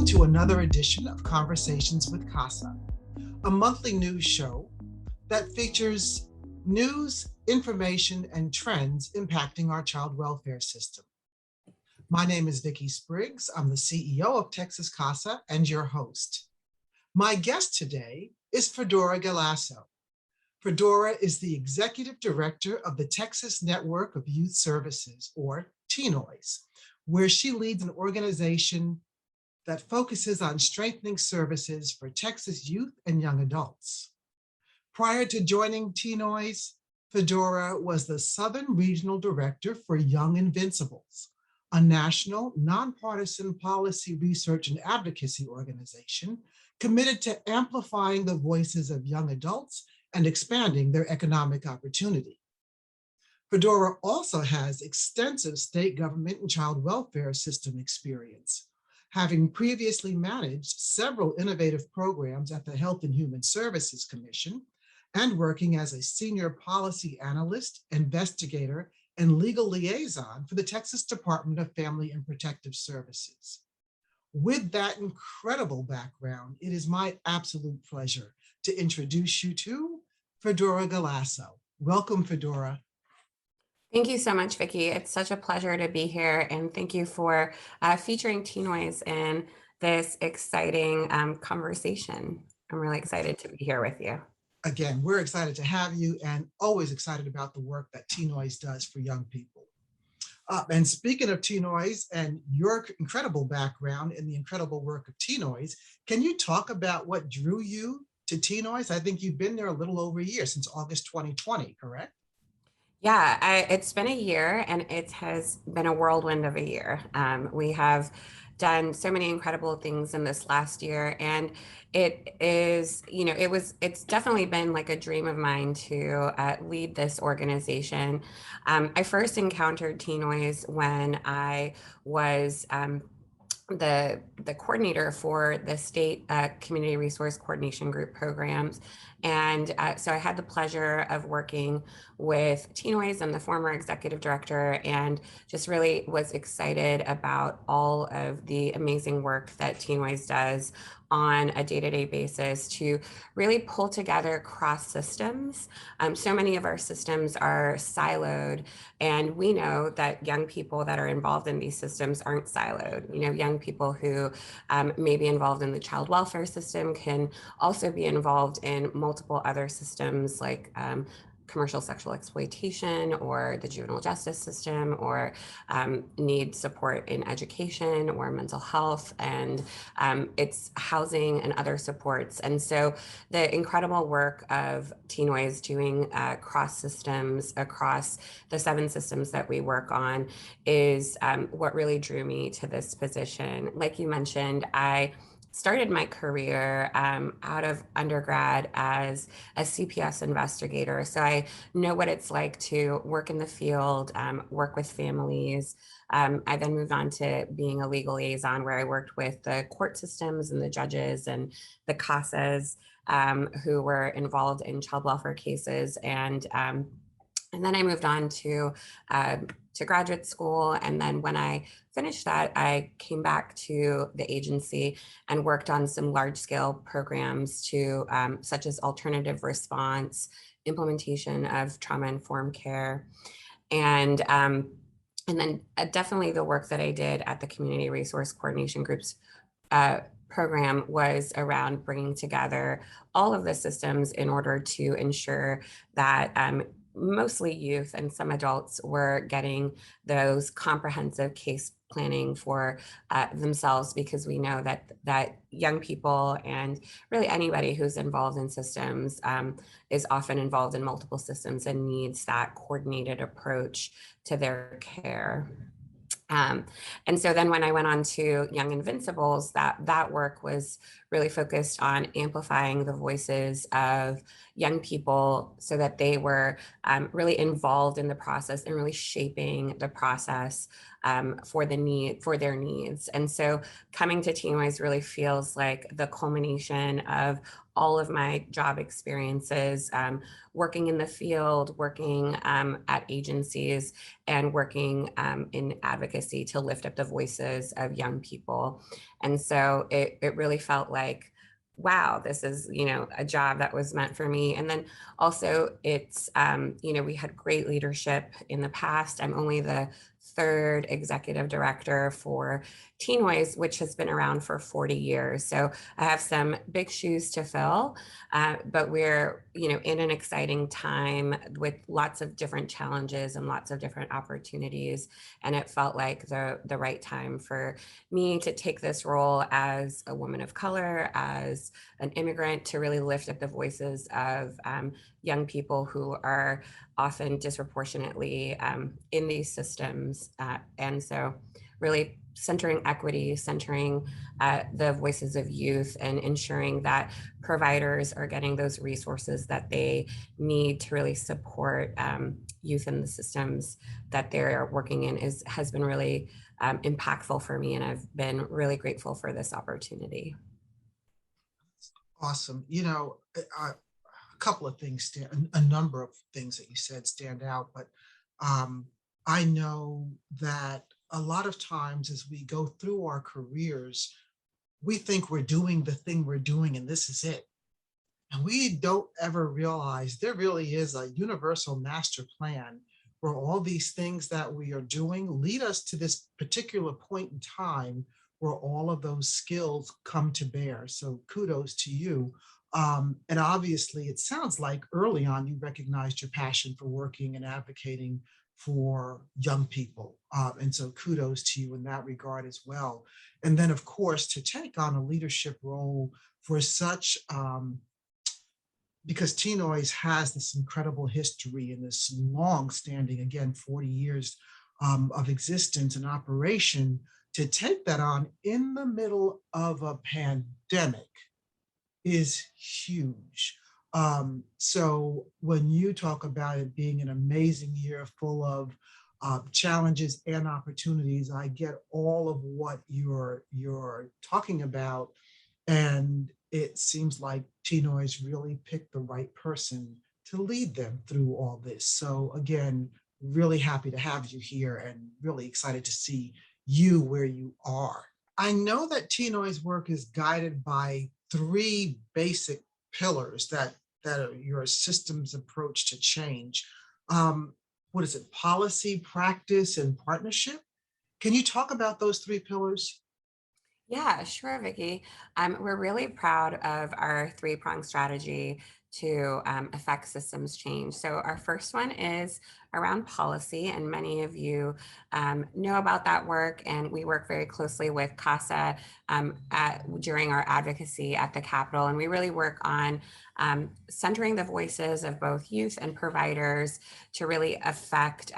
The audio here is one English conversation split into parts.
to another edition of Conversations with CASA, a monthly news show that features news, information, and trends impacting our child welfare system. My name is Vicki Spriggs. I'm the CEO of Texas CASA and your host. My guest today is Fedora Galasso. Fedora is the Executive Director of the Texas Network of Youth Services, or TNOYS, where she leads an organization that focuses on strengthening services for Texas youth and young adults. Prior to joining TNOYS, Fedora was the Southern Regional Director for Young Invincibles, a national nonpartisan policy research and advocacy organization committed to amplifying the voices of young adults and expanding their economic opportunity. Fedora also has extensive state government and child welfare system experience, having previously managed several innovative programs at the Health and Human Services Commission and working as a senior policy analyst, investigator, and legal liaison for the Texas Department of Family and Protective Services. With that incredible background, it is my absolute pleasure to introduce you to Fedora Galasso. Welcome, Fedora. Thank you so much, Vicki. It's such a pleasure to be here, and thank you for featuring TNOYS in this exciting conversation. I'm really excited to be here with you. Again, we're excited to have you and always excited about the work that TNOYS does for young people. And speaking of TNOYS and your incredible background in the incredible work of TNOYS, can you talk about what drew you to TNOYS? I think you've been there a little over a year, since August 2020, correct? Yeah, it's been a year, and it has been a whirlwind of a year. We have done so many incredible things in this last year, and it is, it's definitely been like a dream of mine to lead this organization. I first encountered TNOYS when I was the coordinator for the state community resource coordination group programs. And so I had the pleasure of working with TNOYS and the former executive director, and just really was excited about all of the amazing work that TNOYS does on a day-to-day basis to really pull together cross systems. So many of our systems are siloed, and we know that young people that are involved in these systems aren't siloed. Young people who may be involved in the child welfare system can also be involved in multiple other systems like commercial sexual exploitation or the juvenile justice system, or need support in education or mental health, and it's housing and other supports. And so the incredible work of TNOYS doing cross systems across the 7 systems that we work on is what really drew me to this position. Like you mentioned, I started my career out of undergrad as a CPS investigator. So I know what it's like to work in the field, work with families. I then moved on to being a legal liaison, where I worked with the court systems and the judges and the CASAs who were involved in child welfare cases. And then I moved on to graduate school. And then when I finished that, I came back to the agency and worked on some large scale programs such as alternative response, implementation of trauma-informed care. And then definitely the work that I did at the Community Resource Coordination Group's program was around bringing together all of the systems in order to ensure that mostly youth and some adults were getting those comprehensive case planning for themselves, because we know that young people and really anybody who's involved in systems is often involved in multiple systems and needs that coordinated approach to their care. And so then when I went on to Young Invincibles, that work was really focused on amplifying the voices of young people so that they were really involved in the process and really shaping the process for their needs. And so coming to TNOYS really feels like the culmination of all of my job experiences, working in the field, working at agencies, and working in advocacy to lift up the voices of young people. And so it really felt like, wow, this is, a job that was meant for me. And then also it's, we had great leadership in the past. I'm only the third executive director for TNOYS, which has been around for 40 years. So I have some big shoes to fill, but we're, in an exciting time with lots of different challenges and lots of different opportunities. And it felt like the right time for me to take this role as a woman of color, as an immigrant, to really lift up the voices of young people who are often disproportionately in these systems. And so really centering equity, centering the voices of youth, and ensuring that providers are getting those resources that they need to really support youth in the systems that they're working in has been really impactful for me. And I've been really grateful for this opportunity. Awesome. A couple of things, a number of things that you said stand out, but I know that a lot of times as we go through our careers, we think we're doing the thing we're doing and this is it. And we don't ever realize there really is a universal master plan where all these things that we are doing lead us to this particular point in time where all of those skills come to bear. So kudos to you. And obviously, it sounds like early on you recognized your passion for working and advocating for young people. And so kudos to you in that regard as well. And then, of course, to take on a leadership role for such because TNOYS has this incredible history and this long-standing, again, 40 years of existence and operation, to take that on in the middle of a pandemic is huge. So when you talk about it being an amazing year full of challenges and opportunities, I get all of what you're talking about. And it seems like TNOYS really picked the right person to lead them through all this. So again, really happy to have you here and really excited to see you where you are. I know that TNOYS work is guided by three basic pillars that are your systems approach to change. What is it? Policy, practice, and partnership. Can you talk about those three pillars? Yeah, sure, Vicki. We're really proud of our three-prong strategy to affect systems change. So our first one is around policy, and many of you know about that work, and we work very closely with CASA during our advocacy at the Capitol, and we really work on centering the voices of both youth and providers to really affect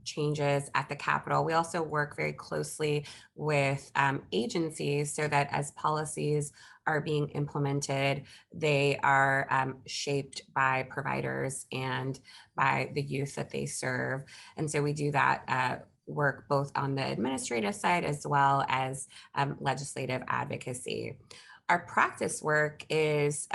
changes at the Capitol. We also work very closely with agencies so that as policies are being implemented, they are shaped by providers and by the youth that they serve. And so we do that work both on the administrative side as well as legislative advocacy. Our practice work is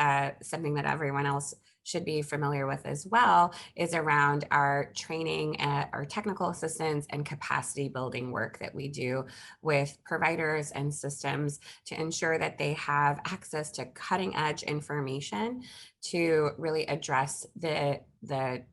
something that everyone else should be familiar with as well, is around our training, our technical assistance and capacity building work that we do with providers and systems to ensure that they have access to cutting edge information to really address the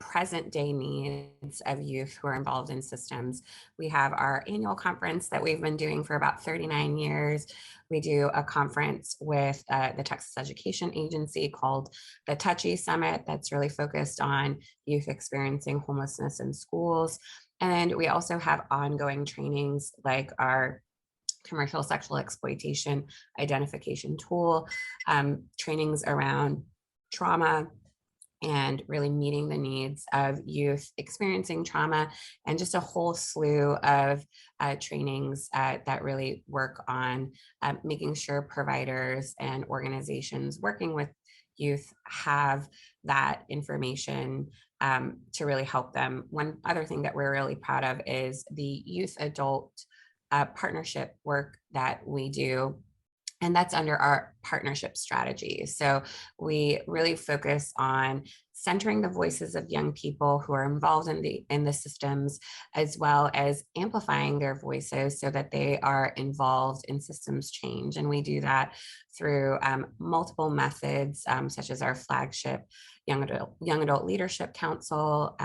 present day needs of youth who are involved in systems. We have our annual conference that we've been doing for about 39 years. We do a conference with the Texas Education Agency called the Touchy Summit that's really focused on youth experiencing homelessness in schools. And we also have ongoing trainings like our commercial sexual exploitation identification tool, trainings around trauma, and really meeting the needs of youth experiencing trauma, and just a whole slew of trainings that really work on making sure providers and organizations working with youth have that information to really help them. One other thing that we're really proud of is the youth adult partnership work that we do And that's under our partnership strategy. So we really focus on centering the voices of young people who are involved in the systems, as well as amplifying their voices so that they are involved in systems change. And we do that through multiple methods, such as our flagship Young Adult Leadership Council.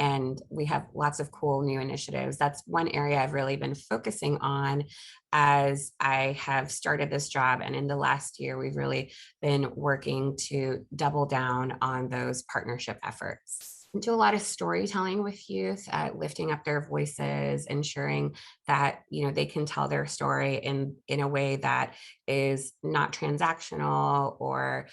And we have lots of cool new initiatives. That's one area I've really been focusing on as I have started this job. And in the last year, we've really been working to double down on those partnership efforts. Do a lot of storytelling with youth, lifting up their voices, ensuring that they can tell their story in a way that is not transactional or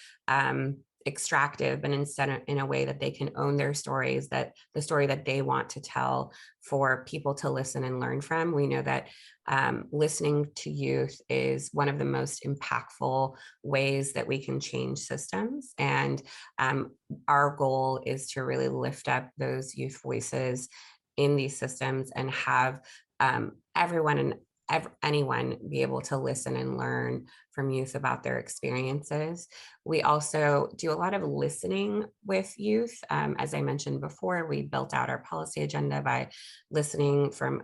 extractive, but instead in a way that they can own their stories, that the story that they want to tell for people to listen and learn from. We know that listening to youth is one of the most impactful ways that we can change systems. And our goal is to really lift up those youth voices in these systems and have everyone and anyone be able to listen and learn from youth about their experiences. We also do a lot of listening with youth. As I mentioned before, we built out our policy agenda by listening from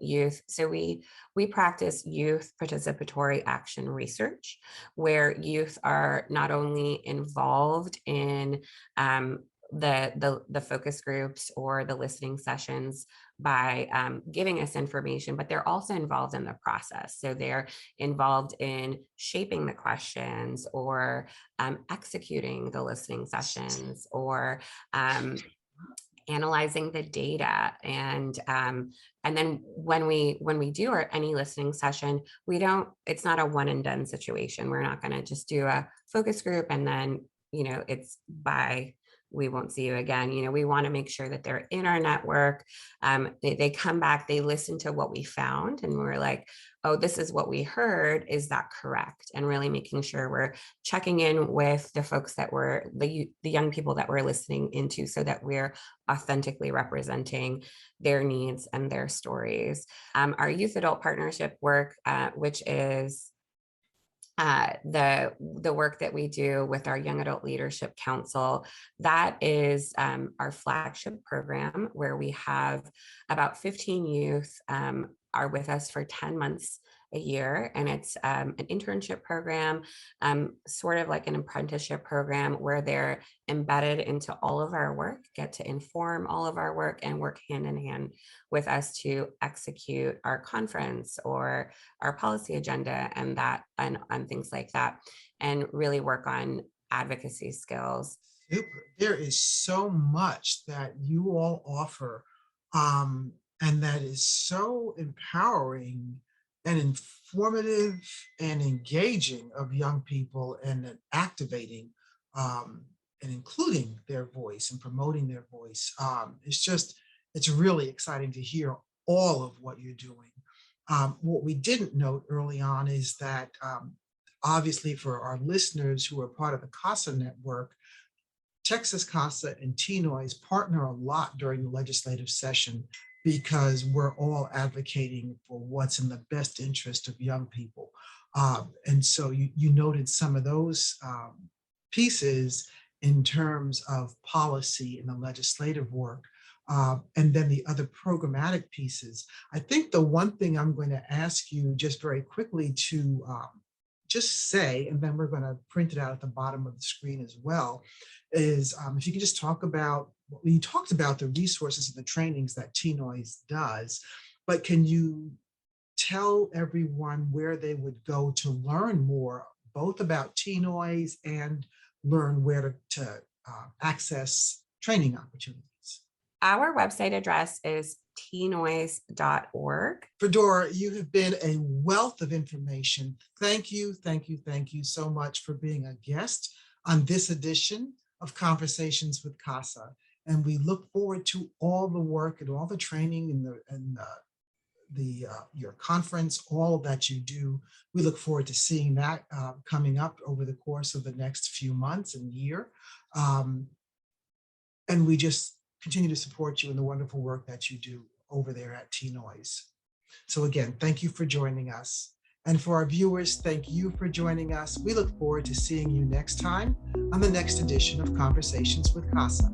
youth. So we practice youth participatory action research, where youth are not only involved in the focus groups or the listening sessions by giving us information, but they're also involved in the process. So they're involved in shaping the questions or executing the listening sessions or analyzing the data. And then when we do any listening session, it's not a one and done situation. We're not going to just do a focus group and then it's bye, we won't see you again. We want to make sure that they're in our network. They come back, they listen to what we found, and we're like, oh, this is what we heard. Is that correct? And really making sure we're checking in with the folks that were the young people that we're listening into, so that we're authentically representing their needs and their stories. Our youth adult partnership work, which is the work that we do with our Young Adult Leadership Council, that is our flagship program, where we have about 15 youth are with us for 10 months a year. And it's an internship program, sort of like an apprenticeship program, where they're embedded into all of our work, get to inform all of our work, and work hand in hand with us to execute our conference or our policy agenda and things like that, and really work on advocacy skills. Super. There is so much that you all offer, and that is so empowering and informative and engaging of young people, and activating and including their voice and promoting their voice. It's really exciting to hear all of what you're doing. What we didn't note early on is that obviously, for our listeners who are part of the CASA network, Texas CASA and TNOYS partner a lot during the legislative session, because we're all advocating for what's in the best interest of young people. And so you noted some of those pieces in terms of policy and the legislative work. And then the other programmatic pieces. I think the one thing I'm going to ask you just very quickly to just say, and then we're going to print it out at the bottom of the screen as well, is if you could just talk about, you talked about the resources and the trainings that TNOYS does, but can you tell everyone where they would go to learn more, both about TNOYS and learn where to access training opportunities? Our website address is tnoys.org. Fedora, you have been a wealth of information. Thank you, thank you, thank you so much for being a guest on this edition of Conversations with CASA. And we look forward to all the work and all the training and your conference, all that you do. We look forward to seeing that coming up over the course of the next few months and year. And we just continue to support you in the wonderful work that you do over there at TNOYS. So again, thank you for joining us. And for our viewers, thank you for joining us. We look forward to seeing you next time on the next edition of Conversations with CASA.